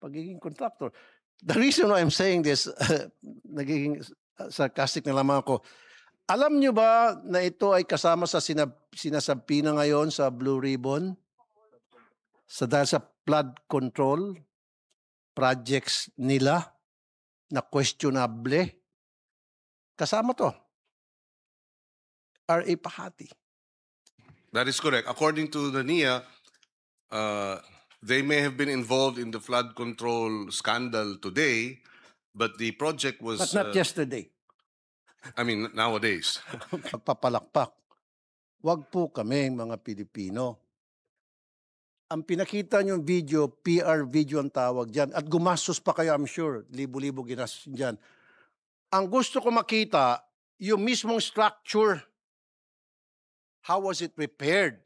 pagiging contractor. The reason why I'm saying this, nagiging sarcastic na lamang ako. Alam nyo ba na ito ay kasama sa sinasabi na ngayon sa Blue Ribbon? Dahil sa flood control projects nila na questionable. Kasama to. R.A. Pahati. That is correct. According to the NIA, they may have been involved in the flood control scandal today, but the project was... But not yesterday. I mean, nowadays. Pagpapalakpak. Wag po kami mga Pilipino. Ang pinakita nyo video, PR video ang tawag dyan. At gumastos pa kayo, I'm sure. Libo-libo ginastos dyan. Ang gusto ko makita, yung mismong structure. How was it repaired?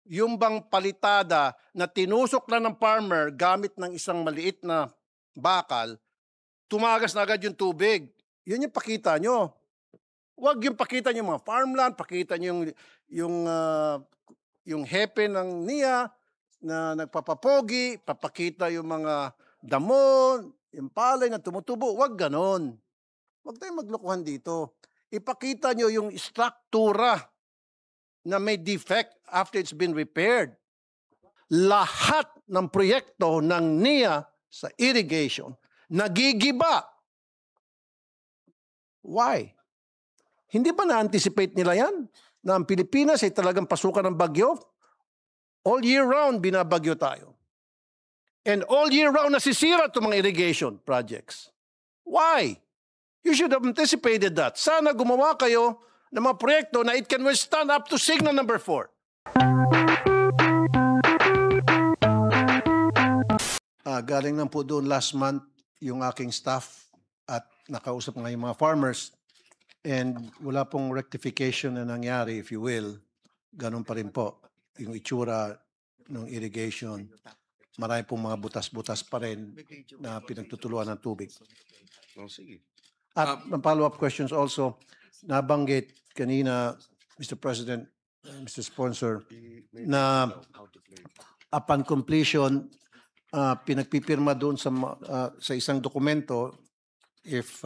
Yung bang palitada na tinusok na ng farmer gamit ng isang maliit na bakal, tumagas na agad yung tubig. Yun yung pakita nyo. Huwag yung pakita nyo mga farmland, pakita nyo yung hepe ng NIA na nagpapapogi, papakita yung mga damo, yung palay na tumutubo. Huwag ganon. Huwag tayong maglokohan dito. Ipakita nyo yung struktura na may defect after it's been repaired. Lahat ng proyekto ng NIA sa irrigation nagigiba. Why? Hindi ba na-anticipate nila yan? Na ang Pilipinas ay talagang pasukan ng bagyo? All year round, binabagyo tayo. And all year round, nasisira itong mga irrigation projects. Why? You should have anticipated that. Sana gumawa kayo ng mga proyekto na it can withstand up to signal number 4. Galing lang po doon last month yung aking staff at nakausap ngayon mga farmers and wala pong rectification na nangyari, if you will. Ganun pa rin po yung itsura ng irrigation. Marami pong mga butas-butas pa rin na pinagtutuluan ng tubig. At follow-up questions also, nabanggit kanina, Mr. President, Mr. Sponsor, na upon completion, pinagpipirma doon sa isang dokumento, if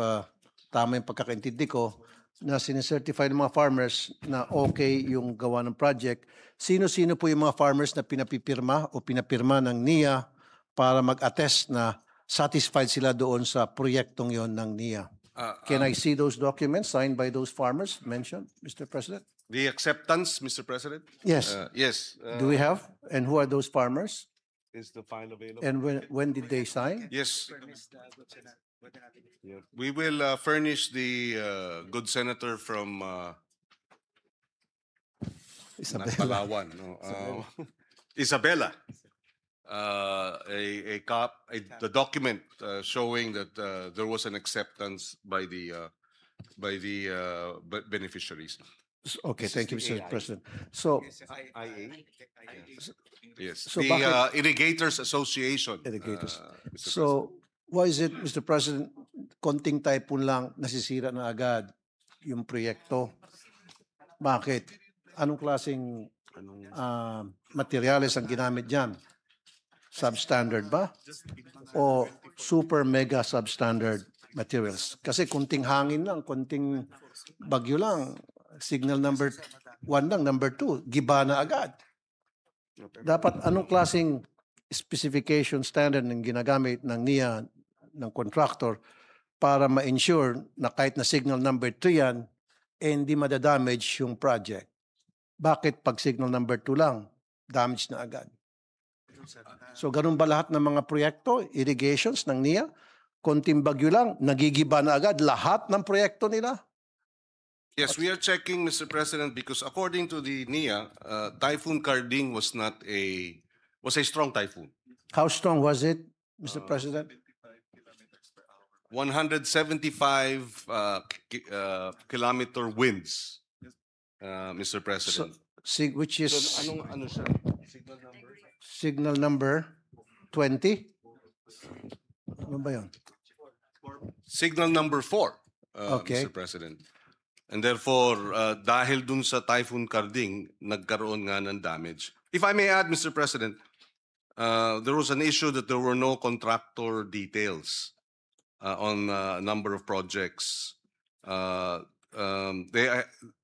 tama yung pagkakaintindi ko, na sinicertify ng mga farmers na okay yung gawa ng project. Sino-sino po yung mga farmers na pinapipirma o pinapirma ng NIA para mag-attest na satisfied sila doon sa proyektong yon ng NIA? Can I see those documents signed by those farmers mentioned, Mr. President? The acceptance, Mr. President? Yes. Yes. Do we have? And who are those farmers? Is the file available? And when did they sign? Yes. We will furnish the good senator from Isabela. Palawan. No? Isabela. The document showing that there was an acceptance by the beneficiaries. Okay, thank you, Mr. President. So, Yes, So the Irrigators Association. Irrigators. Mr. President. so why is it, Mr. President, konting typhoon lang nasisira na agad yung proyekto? Bakit? Anong klaseng materials ang ginamit dyan? Substandard ba? O super mega substandard materials? Kasi kunting hangin lang, kunting bagyo lang, signal number 1 lang, number 2, giba na agad. Dapat anong klaseng specification standard ng ginagamit ng NIA, ng contractor, para ma-ensure na kahit na signal number 3 yan, hindi madadamage yung project? Bakit pag signal number 2 lang, damage na agad? So ganun ba lahat ng mga proyekto, irrigations ng NIA? Konting bagyo lang, nagigiba na agad lahat ng proyekto nila? Yes, we are checking, Mr. President, because according to the NIA, Typhoon Karding was a strong typhoon. How strong was it, Mr. President? 175 kilometer winds, Mr. President. Which is So, ano siya? signal number 20? Ano ba yun? Signal number 4, Okay. Mr. President. And therefore, dahil dun sa Typhoon Karding, nagkaroon nga ng damage. If I may add, Mr. President, there was an issue that there were no contractor details on a number of projects.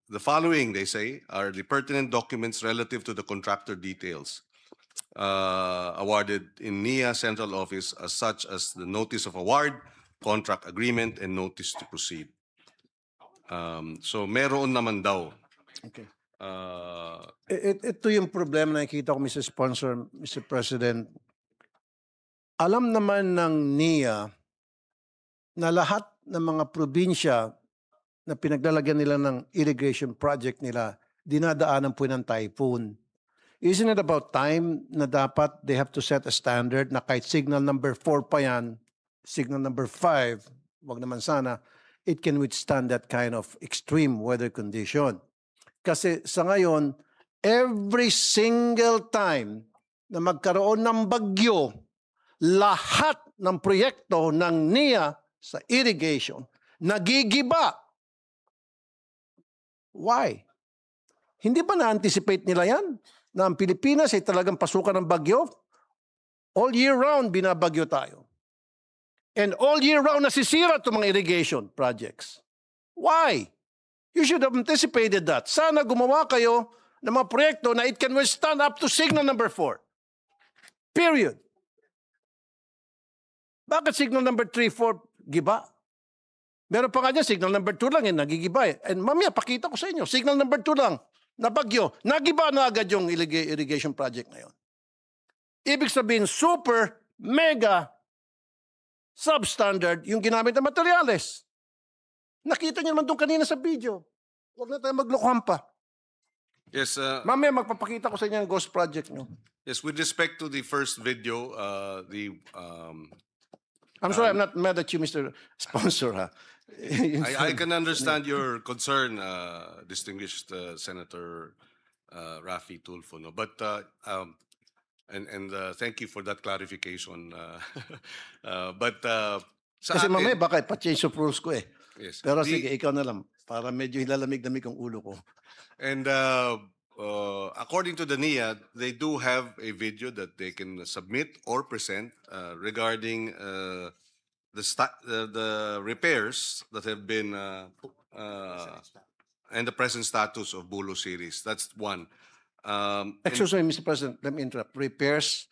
The following, they say, are the pertinent documents relative to the contractor details awarded in NIA Central Office, as such as the notice of award, contract agreement, and notice to proceed. So meron naman daw. Okay. Uh, Ito yung problema na nakikita ko, Mr. Sponsor, Mr. President. Alam naman ng NIA na lahat ng mga probinsya na pinaglalagyan nila ng irrigation project nila, dinadaanan po ng typhoon. Isn't it about time na dapat they have to set a standard na kahit signal number 4 pa yan, signal number 5, wag naman sana, it can withstand that kind of extreme weather condition. Kasi sa ngayon, every single time na magkaroon ng bagyo, lahat ng proyekto ng NIA sa irrigation nagigiba. Why? Hindi ba na-anticipate nila yan? Na ang Pilipinas ay talagang pasukan ng bagyo? All year round, binabagyo tayo. And all year round, nasisira itong mga irrigation projects. Why? You should have anticipated that. Sana gumawa kayo ng mga proyekto na it can withstand up to signal number 4. Period. Bakit signal number 3, 4, giba? Meron pa nga dyan, signal number 2 lang, nagigiba eh. And mamaya, pakita ko sa inyo, signal number 2 lang, na bagyo, nagiba na agad yung irrigation project ngayon. Ibig sabihin, super, mega, substandard yung ginamit na materyales. Nakita niyo naman doon kanina sa video. Huwag na tayo maglokohan pa. yes, Mamaya, magpapakita ko sa inyo ang ghost project nyo. yes. With respect to the first video, I'm sorry, I'm not mad at you, Mr. Sponsor. Ha? I can understand your concern, distinguished Senator Raffy Tulfo. No? But thank you for that clarification. But sa Kasi atin- mamaya baka pa-change of rules ko eh. yes. Pero The- sige, ikaw na lang. Para medyo hilalamig-lamig ang ulo ko. And according to the NIA, they do have a video that they can submit or present regarding the repairs that have been and the present status of Bulo series. That's one. Excuse me, Mr. President, let me interrupt. Repairs,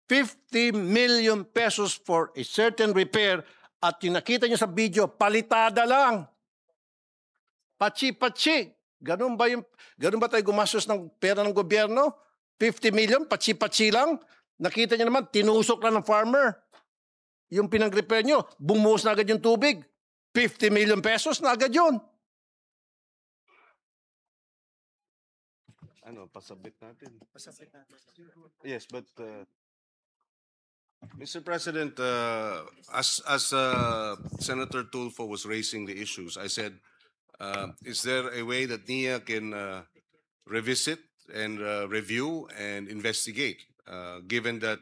50 million pesos for a certain repair at yung nakita niyo sa video, palitada lang. Pachi-pachi. Ganun ba tayo gumastos ng pera ng gobyerno? 50 million, pachi-pachi lang. Nakita niyo naman, tinusok lang ng farmer. Yung pinag-repair niyo, bumuhos na agad yung tubig. 50 million pesos na agad yun. Ano, pasabit natin. Yes, but Mr. President, as Senator Tulfo was raising the issues, I said, is there a way that NIA can revisit and review and investigate, given that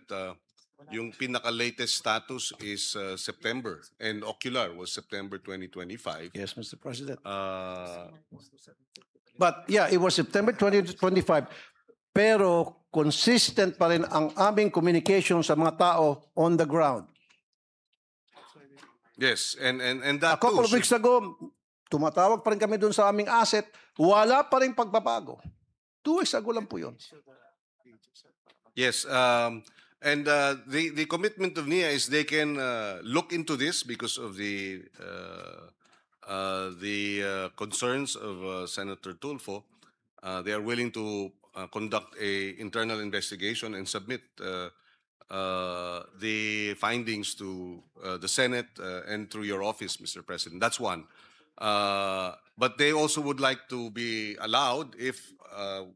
yung pinaka-latest status is September and Ocular was September 2025? Yes, Mr. President. But yeah, it was September 2025. Pero consistent pa rin ang aming communication sa mga tao on the ground. Yes, and A that couple too of weeks ago, tumatawag pa rin kami doon sa aming asset. Wala pa rin pagbabago. 2 weeks ago lang po yun. Yes, and the commitment of NIA is they can look into this because of the concerns of Senator Tulfo. They are willing to conduct a internal investigation and submit the findings to the Senate and through your office, Mr. President. That's one. But they also would like to be allowed, if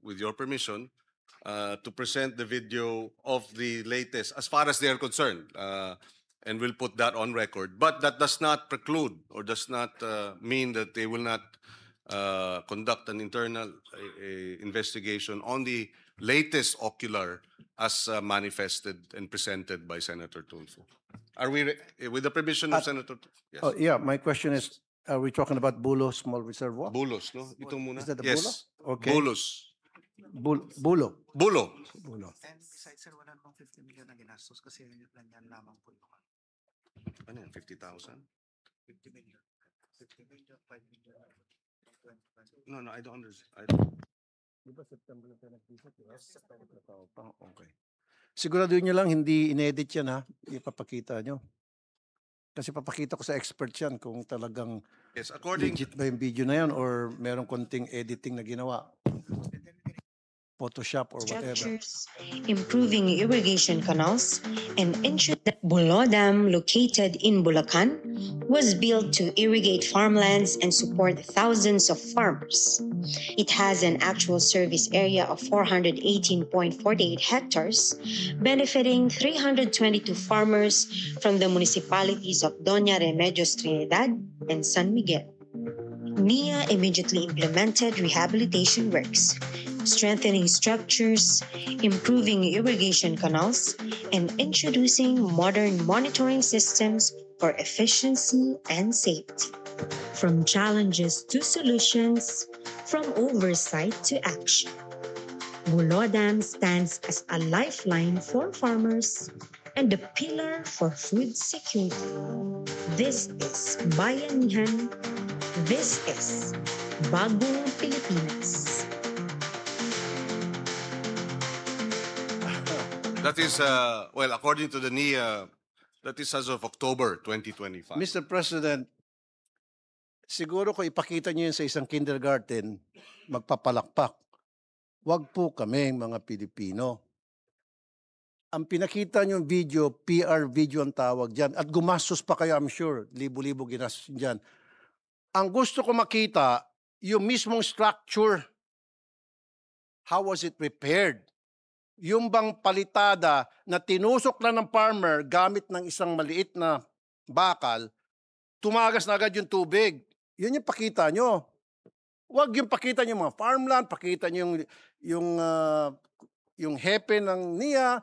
with your permission, to present the video of the latest, as far as they are concerned, and we'll put that on record. But that does not preclude or does not mean that they will not conduct an internal investigation on the latest Ocular as manifested and presented by Senator Tulfo. Are we, with the permission of Senator Tulfo? Yes. Oh, yeah, my question is, are we talking about Bulo Small Reservoir? Bulos, no? Ito muna. Is that the yes. Bulo? Okay. Bulos. Bulo. Bulo. Bulo. And besides, sir, wala namang 50 million na ginastos kasi yun yan lamang po yung Ano yan, 50,000? 50 million. 50 million, 5 million. 20. No, I don't understand. Di ba September na tayo nag-visit? Okay. Siguraduhin nyo lang, hindi inedit yan ha. Ipapakita nyo. Kasi papakita ko sa expert yan kung talagang Yes, according legit ba yung video na yan or meron konting editing na ginawa. Photoshop or whatever. Structures, improving irrigation canals, and ensure that Bulo Dam, located in Bulacan, was built to irrigate farmlands and support thousands of farmers. It has an actual service area of 418.48 hectares, benefiting 322 farmers from the municipalities of Doña Remedios Trinidad and San Miguel. NIA immediately implemented rehabilitation works, strengthening structures, improving irrigation canals, and introducing modern monitoring systems for efficiency and safety. From challenges to solutions, from oversight to action. Bulo Dam stands as a lifeline for farmers and a pillar for food security. This is Bayanihan. This is Bagong Pilipinas. that is well, according to the NIA, that is as of October 2025. Mr. President, siguro kung ipakita nyo yun sa isang kindergarten, magpapalakpak. Wag po kami, mga Pilipino. Ang pinakita nyo video, PR video ang tawag dyan. At gumastos pa kayo, I'm sure. Libo-libo ginastos dyan. Ang gusto ko makita, yung mismong structure. How was it repaired? Yung bang palitada na tinusok lang ng farmer gamit ng isang maliit na bakal, tumagas na agad yung tubig. Yun yung pakita nyo. Huwag yung pakita nyo mga farmland, pakita nyo yung hepe ng NIA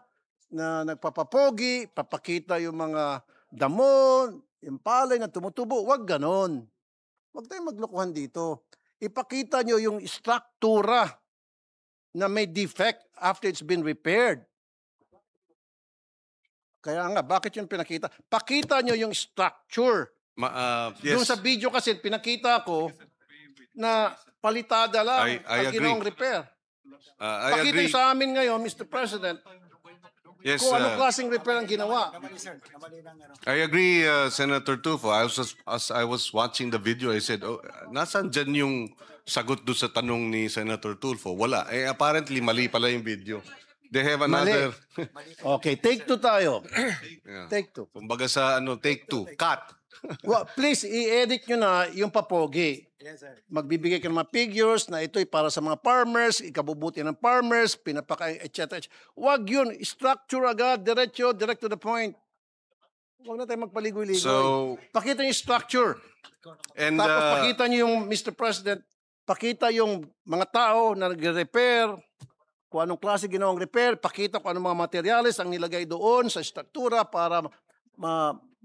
na nagpapapogi, papakita yung mga damo, yung palay na tumutubo. Huwag ganon. Huwag tayong maglokohan dito. Ipakita nyo yung struktura na may defect after it's been repaired. Kaya nga, bakit yun pinakita? Pakita nyo yung structure. Yes, Doon sa video kasi pinakita ko na palitada lang I at agree. ginawang repair. I Pakita agree. nyo sa amin ngayon, Mr. President, Yes, kung anong klaseng repair ang ginawa. I agree, Senator Tufo. As I was watching the video, I said, oh, nasan dyan yung sagot doon sa tanong ni Senator Tulfo? Wala. Apparently, mali pala yung video. They have another... Okay, take two tayo. Yeah. Take two. Kumbaga sa take two. Cut. Well, please, i-edit nyo na yung papogi. Magbibigay ka ng mga figures na ito'y para sa mga farmers, ikabubuti ng farmers, pinapakain, etc. Huwag yun. Structure agad, direct to the point. Huwag na tayo magpaligoy-ligoy. So, Pakita nyo yung structure. and Tapos pakita nyo yung, Mr. President, pakita yung mga tao na nagre-repair, kung anong klase ginawang repair, pakita kung anong mga materials ang nilagay doon sa struktura para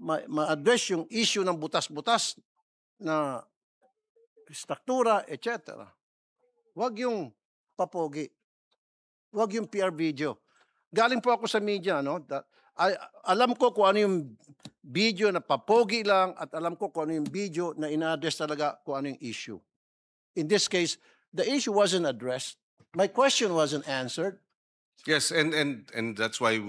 ma-address yung issue ng butas-butas na struktura, etc. Huwag yung papogi. Huwag yung PR video. Galing po ako sa media, no? Alam ko kung ano yung video na papogi lang at alam ko kung ano yung video na ina-address talaga kung ano yung issue. In this case, the issue wasn't addressed. My question wasn't answered. yes, and that's why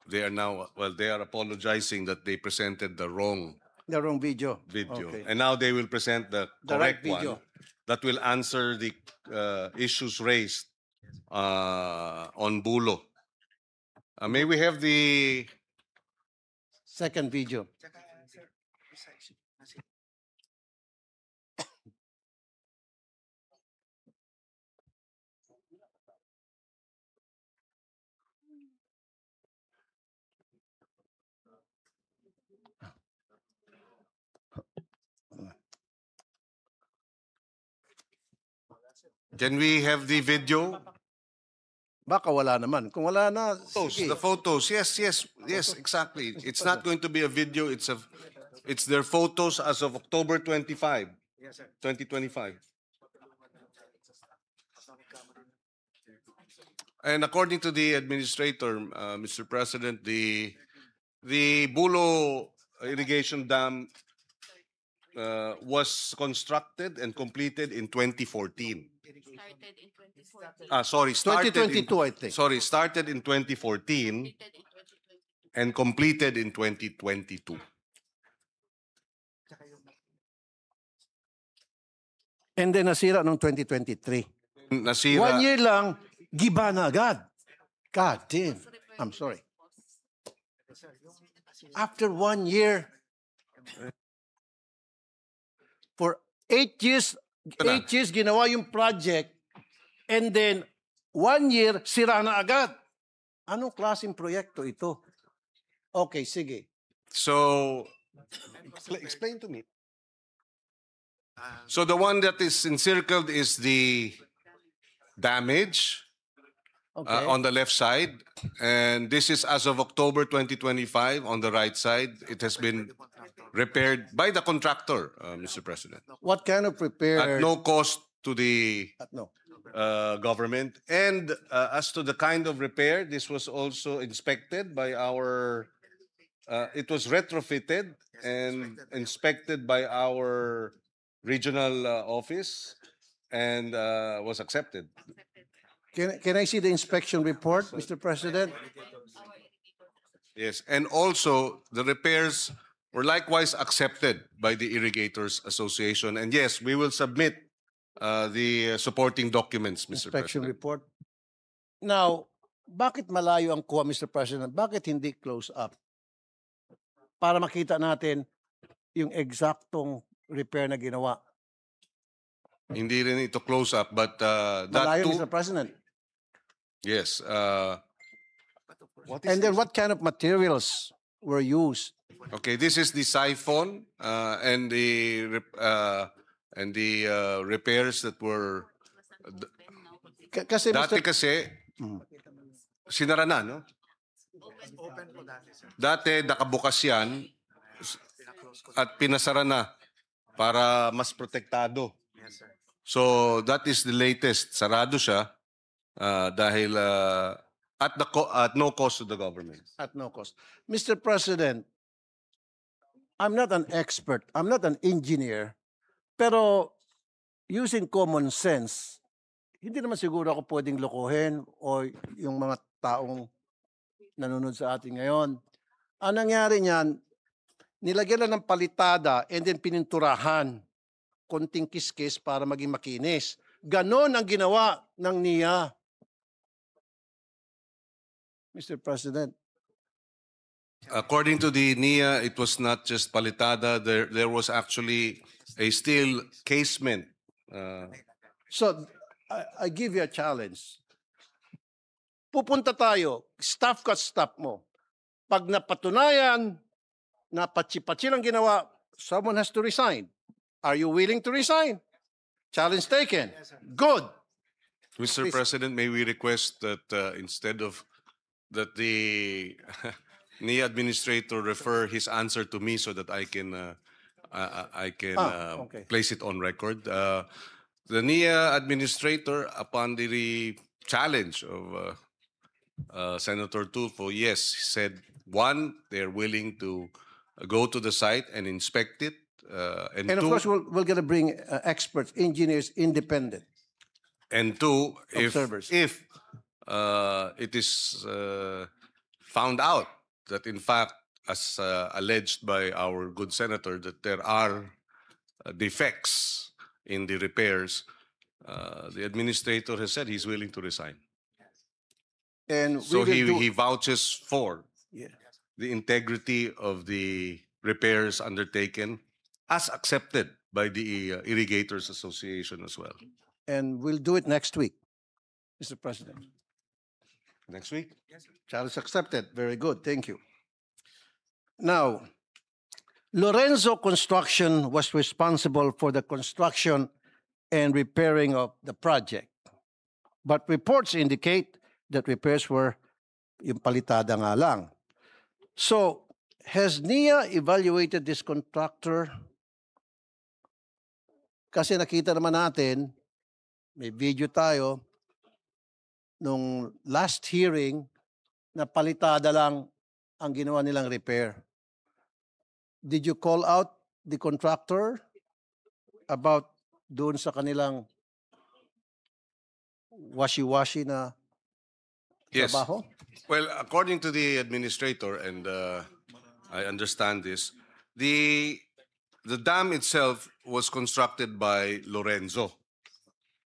they are now, well, they are apologizing that they presented the wrong The wrong video. video. Okay. And now they will present the The right correct one video. that will answer the issues raised on Bulo. May we have the... Second video. Can we have the video? Baka wala naman. Kung wala na, sige. The photos. Yes, exactly. It's not going to be a video. It's their photos as of October 25, 2025. And according to the administrator, Mr. President, the Bulo irrigation dam was constructed and completed in 2014. Started in 2014. Sorry, started 2022, I think. Sorry, started in 2014 Completed in 2022. and completed in 2022. Tsaka yung And then nasira noong 2023. Nasira. 1 year lang, giba na agad. God damn. I'm sorry. sir, yung After 1 year, for 8 years, Na. 8 years ginawa yung project, and then 1 year, sira na agad. Anong klaseng proyekto ito? Okay, sige. So, explain to me. So the one that is encircled is the damage Okay. on the left side. And this is as of October 2025 on the right side. It has been repaired by the contractor, Mr. President, What kind of repair? at no cost to the No. government. And as to the kind of repair, this was also inspected by our, it was retrofitted and inspected by our regional office and was accepted. Can I see the inspection report, Mr. President? Yes, and also the repairs were likewise accepted by the Irrigators Association. And yes, we will submit the supporting documents, Mr. Inspection President. report. Now, bakit malayo ang kuha, Mr. President? Bakit hindi close up? Para makita natin yung eksaktong repair na ginawa. Hindi rin ito close up, but that Malayo, too, Mr. President. yes. And then what kind of materials were used? Okay, this is the siphon and the repairs that were Kasi, dati Mr. kasi sinara na, no? open po dati, sir. Dati nakabukas yan Pinaklose ko. at pinasara na para mas protektado. Yes, sir. So that is the latest. Sarado siya dahil at no cost to the government. At no cost. Mr. President, I'm not an expert. I'm not an engineer. Pero using common sense, hindi naman siguro ako pwedeng lokohin o yung mga taong nanonood sa atin ngayon. Ang nangyari niyan, nilagyan lang ng palitada and then pininturahan konting kiskis para maging makinis. Ganon ang ginawa ng NIA. Mr. President. According to the NIA, it was not just palitada. There was actually a steel casement. So, I give you a challenge. Pupunta tayo, staff ka staff mo. Pag napatunayan na patsi-patsi lang ginawa, someone has to resign. Are you willing to resign? Challenge taken. Good. Mr. Please. President, may we request that instead of that the NIA administrator refer his answer to me so that I can Okay. place it on record. The NIA administrator, upon the challenge of Senator Tulfo, yes, he said, one, they're willing to go to the site and inspect it, and And of two, course, we're going to bring experts, engineers, independent. and two, Observers. if it is found out that in fact, as alleged by our good senator, that there are defects in the repairs, the administrator has said he's willing to resign. And we So will do... he vouches for Yeah. the integrity of the repairs undertaken as accepted by the Irrigators Association as well. And we'll do it next week, Mr. President. Next week? Challenge accepted. Very good. Thank you. Now, Lorenzo Construction was responsible for the construction and repairing of the project. But reports indicate that repairs were yung palitada nga lang. So, has NIA evaluated this contractor? Kasi nakita naman natin, may video tayo, nung last hearing na palitada lang ang ginawa nilang repair. Did you call out the contractor about doon sa kanilang washi-washi na Yes. trabaho? Well, according to the administrator, and I understand this, the dam itself was constructed by Lorenzo,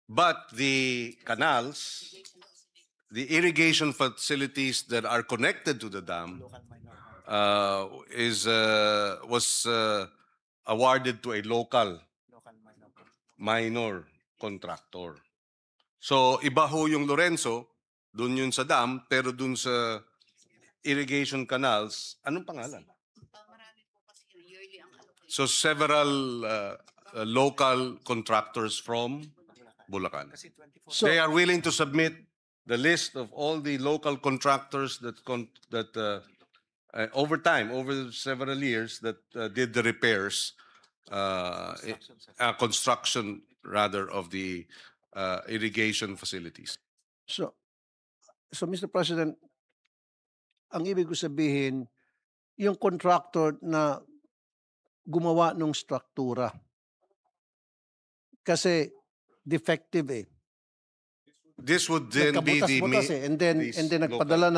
but the canals, the irrigation facilities that are connected to the dam, was awarded to a local minor contractor. So iba ho yung Lorenzo, dun yun sa dam, pero dun sa irrigation canals, anong pangalan? Marami po kasi yearly ang allocation. So several local contractors from Bulacan. Kasi 24. So, They are willing to submit the list of all the local contractors that over time, over several years, that did the repairs, construction rather of the irrigation facilities. so, Mr. President, ang ibig ko sabihin, yung contractor na gumawa ng struktura. Kasi defective eh. This would then be the Nagkabutas-butas eh. And then these nagpadala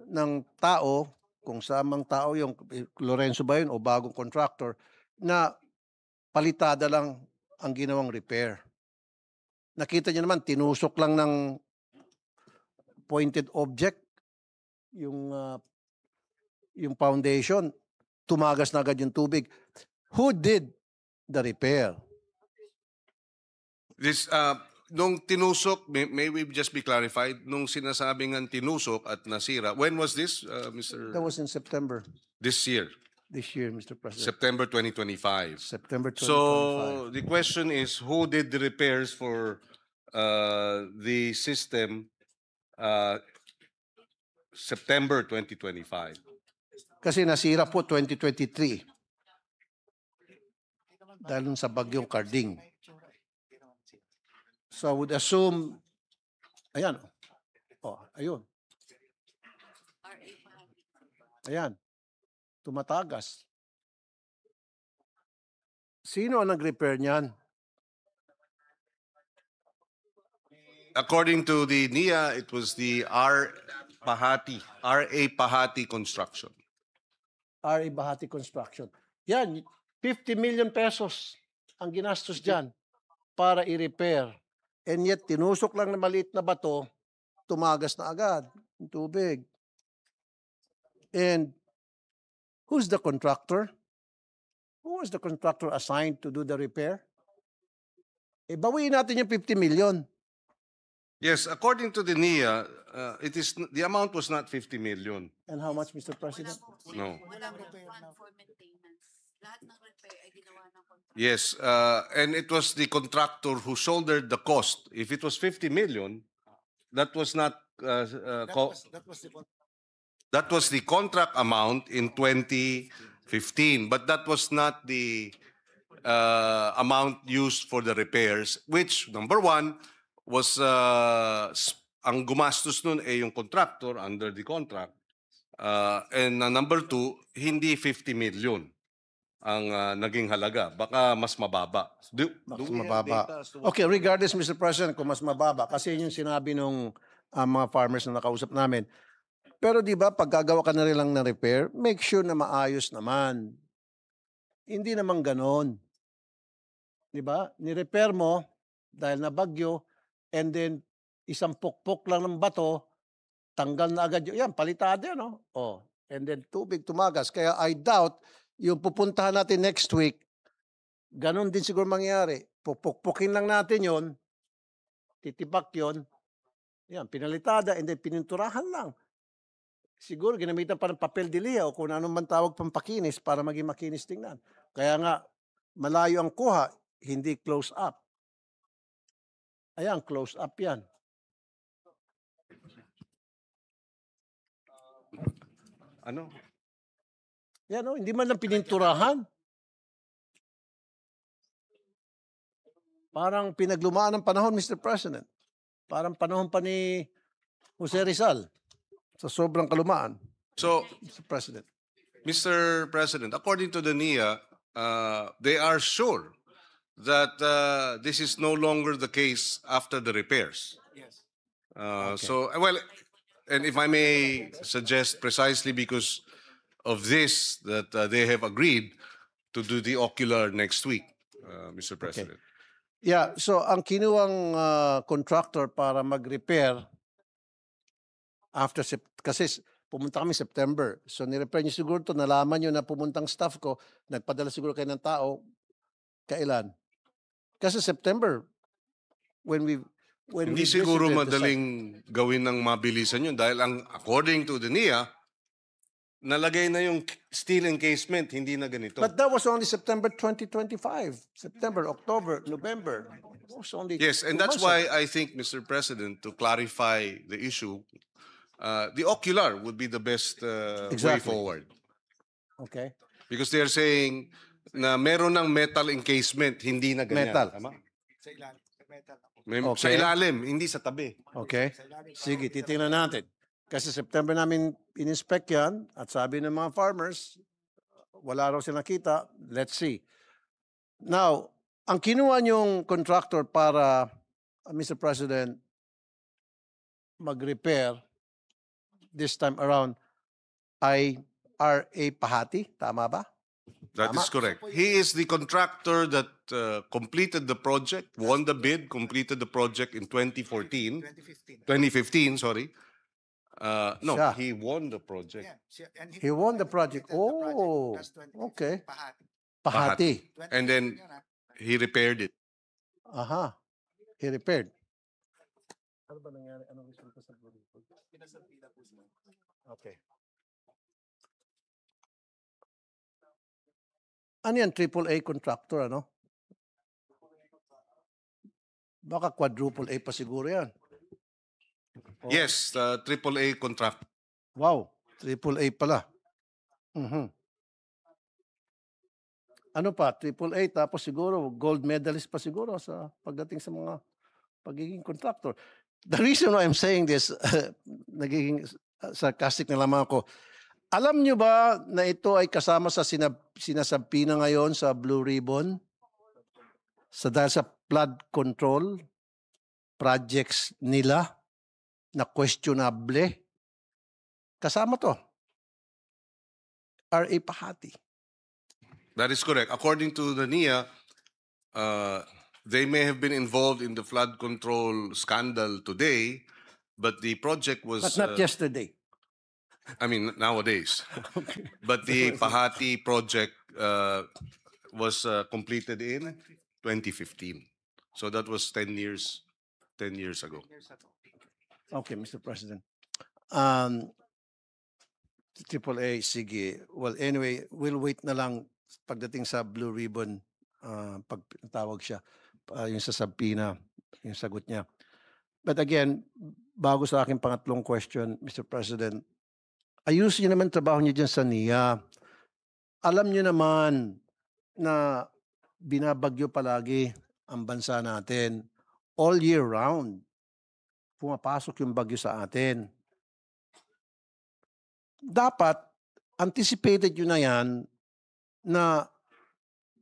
ng tao, kung samang tao yung Lorenzo ba yun o bagong contractor, na palitada lang ang ginawang repair. Nakita niyo naman, tinusok lang ng pointed object yung foundation, tumagas na agad yung tubig. Who did the repair? This nung tinusok, may we just be clarified, nung sinasabing ang tinusok at nasira, when was this, Mr. That was in September This year, this year, Mr. President. September 2025. September 2025. So the question is, who did the repairs for the system September 2025? Kasi nasira po 2023 dahil sa bagyong Carding. So I would assume, ayan, oh, ayun, RA marami. ayan, tumatagas. Sino ang nag-repair niyan? According to the NIA, it was the RA Pahati Construction. R.A. Bahati Construction. Yan, 50 million pesos ang ginastos dyan para i-repair. And yet, tinusok lang na maliit na bato, tumagas na agad yung tubig. And who's the contractor? Who was the contractor assigned to do the repair? Eh, bawiin natin yung 50 million. Yes, according to the NIA, the amount was not 50 million. And how much, Mr. President? No. Walang fund for maintenance. Lahat ng repair ay ginawa ng contractor. Yes, and it was the contractor who shouldered the cost. If it was 50 million, that was not That was the that was the contract amount in 2015, but that was not the amount used for the repairs, which, number one, was ang gumastos nun eh yung contractor under the contract. And number two, hindi 50 million ang naging halaga. Baka mas mababa. Mas mababa. Okay, regardless, Mr. President, kung mas mababa, kasi yun yung sinabi nung mga farmers na nakausap namin. Pero di ba, pag gagawa ka na rin lang ng repair, make sure na maayos naman. Hindi naman ganon. Di ba? Ni-repair mo dahil na bagyo, and then isang pukpok lang ng bato, tanggal na agad yun. Yan, palitado yan, no? Oh. And then tubig tumagas. Kaya I doubt, yung pupuntahan natin next week, ganon din siguro mangyari. Pupukpukin lang natin yon, titibak yon, yan, pinalitada, and then pininturahan lang. Siguro ginamitan pa ng papel de lija o kung anong man tawag pampakinis para maging makinis tingnan. Kaya nga, malayo ang kuha, hindi close up. Ayan, close up yan. Ano? Yan, no? Hindi man lang pininturahan. Parang pinaglumaan ng panahon, Mr. President. Parang panahon pa ni Jose Rizal, sa sobrang kalumaan, So, Mr. President. Mr. President, according to the NIA, they are sure that this is no longer the case after the repairs. Yes. So, well, and if I may suggest, precisely because of this, that they have agreed to do the ocular next week, Mr. President. Yeah, so ang kinuwang contractor para mag-repair after kasi pumunta kami September. So ni-repair niyo siguro to, nalaman niyo na pumuntang staff ko, nagpadala siguro kayo ng tao. Kailan? Kasi September when we Hindi siguro visited the site. madaling gawin ng mabilisan yun dahil according to the NIA, nalagay na yung steel encasement, hindi na ganito. But that was only September 2025. September, October, November. It was only Yes, and 2 that's months why I think, Mr. President, to clarify the issue, the ocular would be the best way Exactly. forward. Okay. Because they're saying na meron ng metal encasement, hindi na ganyan. Metal. Tama? Sa ilalim. Sa metal. Sa Okay. ilalim, hindi sa tabi. Okay. Sa ilalim. Sige, titingnan natin. Kasi September namin in-inspect yan at sabi ng mga farmers, wala raw sila nakita. Let's see. Now, ang kinuha niyong contractor para, Mr. President, mag-repair this time around ay R.A. Pahati. Tama ba? That is Tama. correct. He is the contractor that completed the project, won the bid, completed the project in 2014, 2015. 2015, sorry. No, Siya. he won the project. Yeah. And He won the project. completed the Oh, project last 2015. okay. Pahati. Pahati. And then 2015 yun, ah. he repaired it. Aha. He repaired. Ano ba nangyari? Anong resulta sa Blue Ribbon? Pinasalpida po sila. Okay. Ano yan? AAA contractor, ano? Baka quadruple A pa siguro yan. Oh, Yes, AAA contract. Wow. AAA pala. Mhm. Ano pa? AAA tapos siguro gold medalist pa siguro sa pagdating sa mga pagiging contractor. The reason why I'm saying this, nagiging sarcastic na lamang ako. Alam nyo ba na ito ay kasama sa sinasabi na ngayon sa Blue Ribbon? Dahil sa flood control projects nila na questionable. Kasama to. R.A. Pahati. That is correct. According to the NIA, they may have been involved in the flood control scandal today, but the project was... But not yesterday. I mean, nowadays. But the Pahati project was completed in 2015. So that was 10 years ago. Okay, Mr. President. AAA, sige. Well, anyway, we'll wait na lang pagdating sa Blue Ribbon, pag tawag siya, yung sa Sabina, yung sagot niya. But again, bago sa aking pangatlong question, Mr. President, ayusin niyo naman trabaho niyo dyan sa NIA. Alam niyo naman na binabagyo palagi ang bansa natin. All year round, pumapasok yung bagyo sa atin. Dapat, anticipated yun na yan na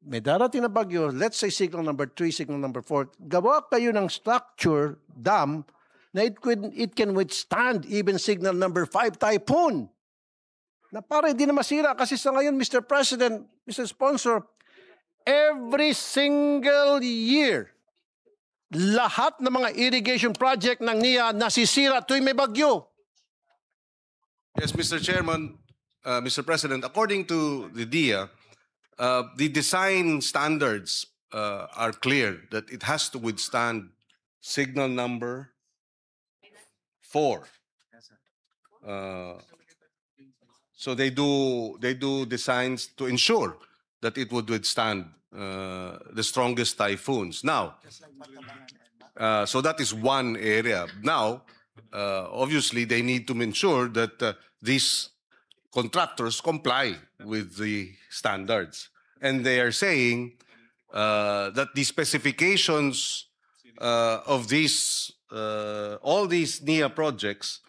may darating na bagyo, let's say signal number 3, signal number 4, gawa kayo ng structure, dam, na it can withstand even signal number 5 typhoon. Na para hindi na masira kasi sa ngayon, Mr. President, Mr. Sponsor, every single year, lahat ng mga irrigation project ng NIA nasisira tuwing may bagyo. Yes, Mr. Chairman, Mr. President, according to the DIA, the design standards are clear that it has to withstand signal number 4. So they do designs to ensure that it would withstand the strongest typhoons. Now, so that is one area. Now, obviously, they need to ensure that these contractors comply with the standards. And they are saying that the specifications of these all these NIA projects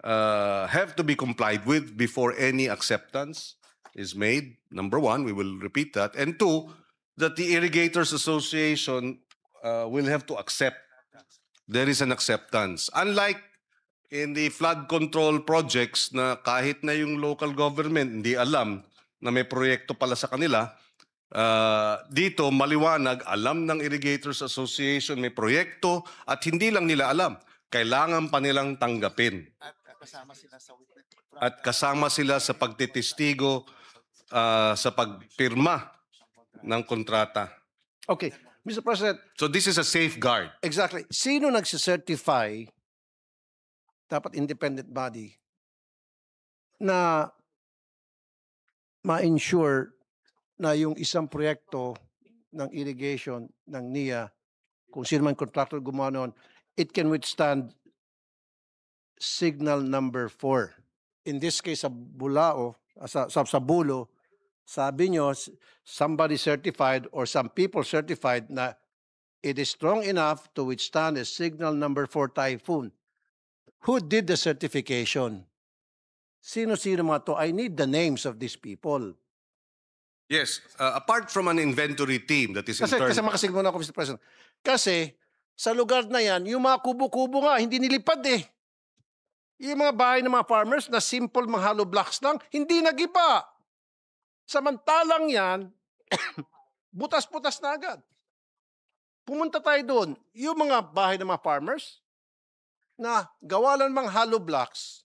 have to be complied with before any acceptance is made. Number one, we will repeat that. And two, that the Irrigators Association will have to accept. There is an acceptance. Unlike in the flood control projects na kahit na yung local government hindi alam na may proyekto pala sa kanila, dito maliwanag, alam ng Irrigators Association may proyekto at hindi lang nila alam. Kailangan pa nilang tanggapin. At kasama sila sa witness. At kasama sila sa pagtitistigo sa pagpirma ng kontrata. Okay, Mr. President, So this is a safeguard. exactly. Sino nagsicertify, dapat independent body, na ma-ensure na yung isang proyekto ng irrigation ng NIA, kung sino man contractor gumawa noon, it can withstand signal number 4. In this case, sa Bulao, sa Bulo, sabi nyo, somebody certified or some people certified na it is strong enough to withstand a signal number 4 typhoon. Who did the certification? Sino-sino mga to? I need the names of these people. Yes, apart from an inventory team that is Kasi internal. makasigil muna ako, Mr. President. Kasi sa lugar na yan, yung mga kubo-kubo nga, hindi nilipad eh. Yung mga bahay ng mga farmers na simple mga hollow blocks lang, hindi nagiba. Samantalang yan, butas-butas na agad. Pumunta tayo doon, yung mga bahay ng mga farmers na gawa lang mga hollow blocks,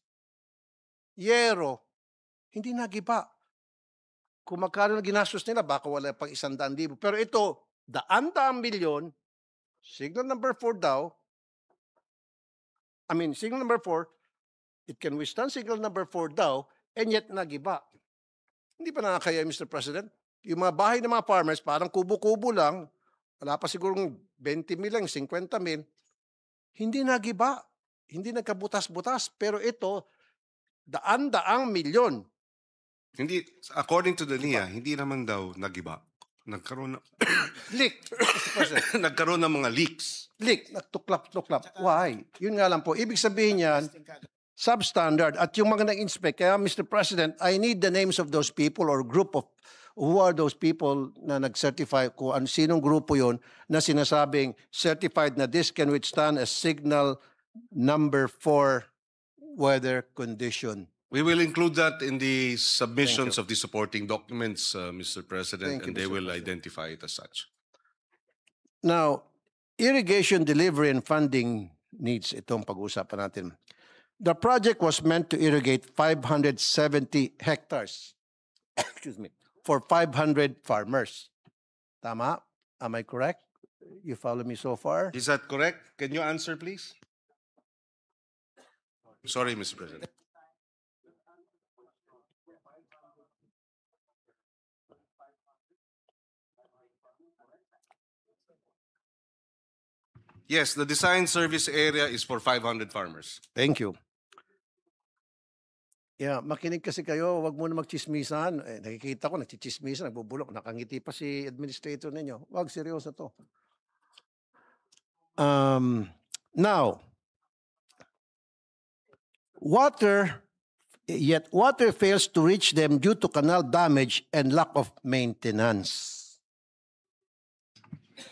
yero, hindi nagiba. Kung magkano na ginastos nila, baka wala pang 100,000. Pero ito, daan-daang milyon, signal number 4 daw, signal number 4, it can withstand signal number 4 daw, and yet nagiba. Hindi pa nakakaya, Mr. President? Yung mga bahay ng mga farmers, parang kubo-kubo lang, wala pa sigurong 20 mil lang, 50 mil, hindi nagiba. Hindi nagkabutas-butas. Pero ito, daan-daang milyon. Hindi, according to the NIA, hindi naman daw nagiba. Nagkaroon Leak, Mr. President. nagkaroon ng mga leaks. Leak, nagtuklap-tuklap. Why? Yun nga lang po. Ibig sabihin yan, substandard. At yung mga nag-inspect, kaya Mr. President, I need the names of those people or group of, who are those people na nag-certify, kung sinong grupo yon na sinasabing certified na this can withstand a signal number 4 weather condition. We will include that in the submissions Thank of the supporting documents, Mr. President, Thank you, and they Mr. will President. identify it as such. Now, irrigation delivery and funding needs, itong pag-uusapan natin. The project was meant to irrigate 570 hectares excuse me, for 500 farmers. Tama? Am I correct? You follow me so far? Is that correct? Can you answer, please? Sorry, Mr. President. Yes, the design service area is for 500 farmers. Thank you. Yeah, makinig kasi kayo, wag muna magchismisan. Nakikita ko, nagchichismisan, nagbubulok, nakangiti pa si administrator ninyo. Wag, seryoso to. Now, water fails to reach them due to canal damage and lack of maintenance.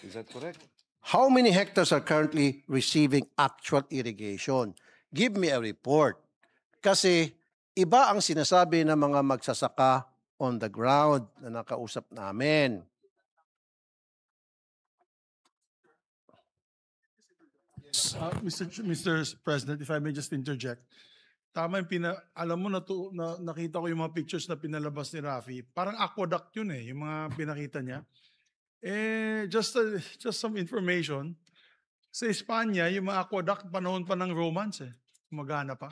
Is that correct? How many hectares are currently receiving actual irrigation? Give me a report. Kasi iba ang sinasabi ng mga magsasaka on the ground na nakausap namin. Mr. President, if I may just interject. Tama yung alam mo nakita ko yung mga pictures na pinalabas ni Rafi. Parang aqueduct yun yung mga pinakita niya. Just some information. Sa Espanya, yung mga aqueduct, panahon pa ng Romans Gumagana pa.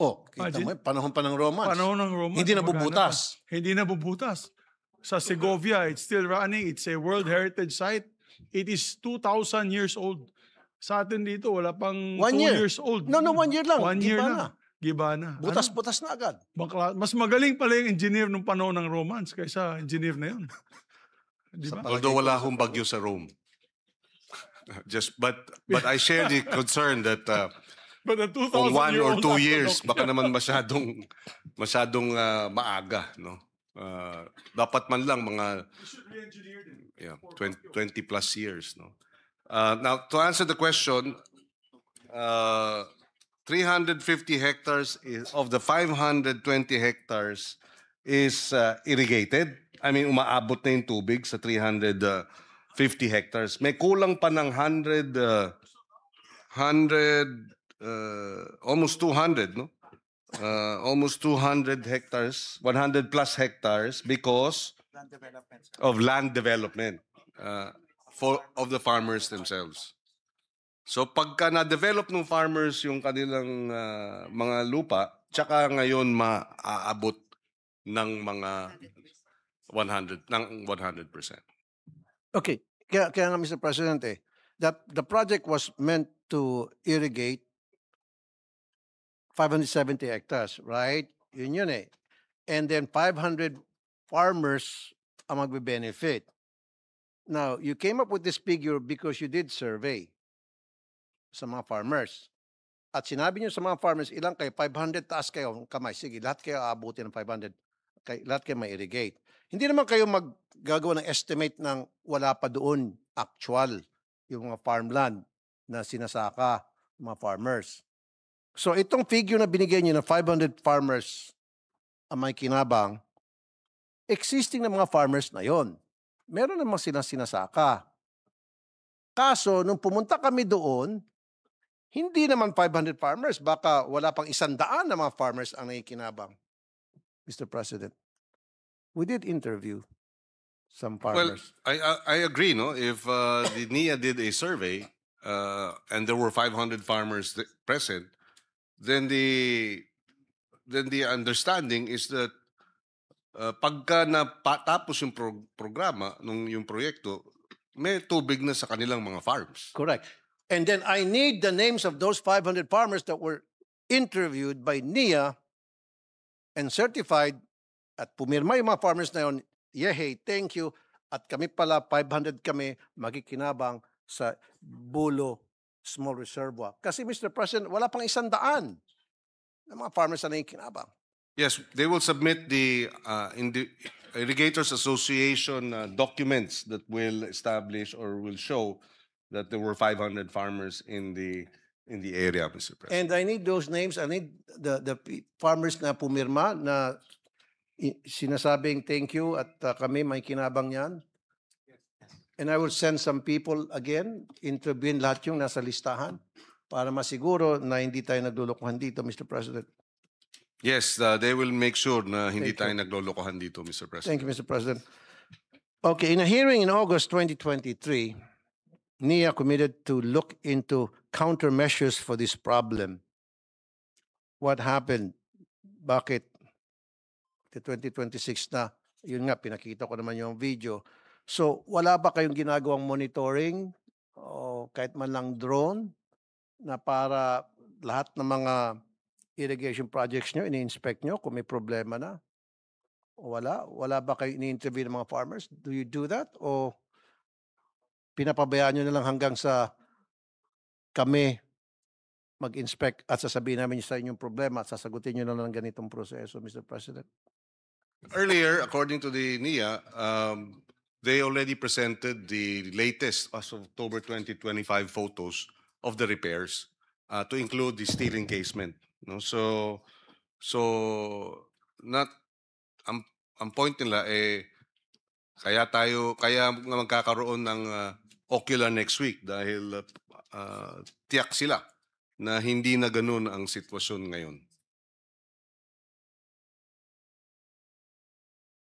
Oh, kita mo, panahon pa ng Romans. Panahon ng Romans. Hindi gumagana nabubutas. pa. Hindi nabubutas. Sa Segovia, it's still running. It's a World Heritage Site. It is 2,000 years old. Sa atin dito, wala pang 1 2 year. years old. No, 1 year lang. 1 year Giba lang. na. Giba na. Butas-butas na agad. Mas magaling pala yung engineer nung panahon ng Romans kaysa engineer na yun. Di ba? Although wala akong bagyo sa Rome. But I share the concern that But the 2,000 kung 1 year or old 2 years, aqueduct- baka naman masyadong maaga, no? Dapat man lang mga We should re-engineer them. yeah, 20 plus years, no? Now, to answer the question, 350 hectares of the 520 hectares is irrigated. I mean, umaabot na yung tubig sa 350 hectares. May kulang pa ng almost 200, no? Almost 200 hectares, 100 plus hectares because Land development. of land development of the farmers themselves. So pagka na-develop ng farmers yung kanilang mga lupa, tsaka ngayon maaabot ng mga 100%. Okay, kaya nga Mr. President the project was meant to irrigate 570 hectares, right? Yun eh. And then 500 farmers ang magbe-benefit. Now, you came up with this figure because you did survey sa mga farmers. At sinabi niyo sa mga farmers, ilang kayo? 500, taas kayo, kamay. Sige, lahat kayo aabutin ng 500. Lahat kayo may irrigate. Hindi naman kayo maggagawa ng estimate ng wala pa doon actual yung mga farmland na sinasaka ng mga farmers. So itong figure na binigay niyo na 500 farmers ang may kinabang, existing na mga farmers na yon. Meron namang sinasaka. Kaso, nung pumunta kami doon, hindi naman 500 farmers, baka wala pang 100 na mga farmers ang nakikinabang. Mr. President, we did interview some Well, farmers. I agree, no? If the NIA did a survey and there were 500 farmers present, then the understanding is that pagka napatapos yung programa nung yung proyekto, may tubig na sa kanilang mga farms. Correct. And then I need the names of those 500 farmers that were interviewed by NIA and certified at pumirma yung mga farmers na yun, hey, thank you. At kami pala, 500 kami magikinabang sa Bulo Small Reservoir. Kasi Mr. President, wala pang 100 na mga farmers na nakikinabang. Yes, they will submit the Irrigators Association documents that will establish or will show that there were 500 farmers in the area, Mr. President. And I need those names. I need the farmers na pumirma na sinasabing thank you at kami may kinabang yan. And I will send some people again, interviewin lahat yung nasa listahan para masiguro na hindi tayo naglulukuhan dito, Mr. President. Yes, they will make sure na hindi Thank tayo naglolokohan dito, Mr. President. Thank you, Mr. President. Okay, in a hearing in August 2023, NIA committed to look into countermeasures for this problem. What happened? Bakit? The 2026 na, yun nga, pinakita ko naman yung video. So, wala ba kayong ginagawang monitoring o kahit man lang drone na para lahat ng mga irrigation projects nyo, ini-inspect nyo kung may problema na? O wala? Wala ba kayo ini-interview ng mga farmers? Do you do that? O pinapabayaan nyo na lang hanggang sa kami mag-inspect at sasabihin namin sa inyong problema at sasagutin nyo na lang ganitong proseso, Mr. President? Earlier, according to the NIA, they already presented the latest, as of October 2025, photos of the repairs to include the steel encasement. No? So not ang point nila kaya nga magkakaroon ng ocular next week dahil tiyak sila na hindi na ganun ang sitwasyon ngayon.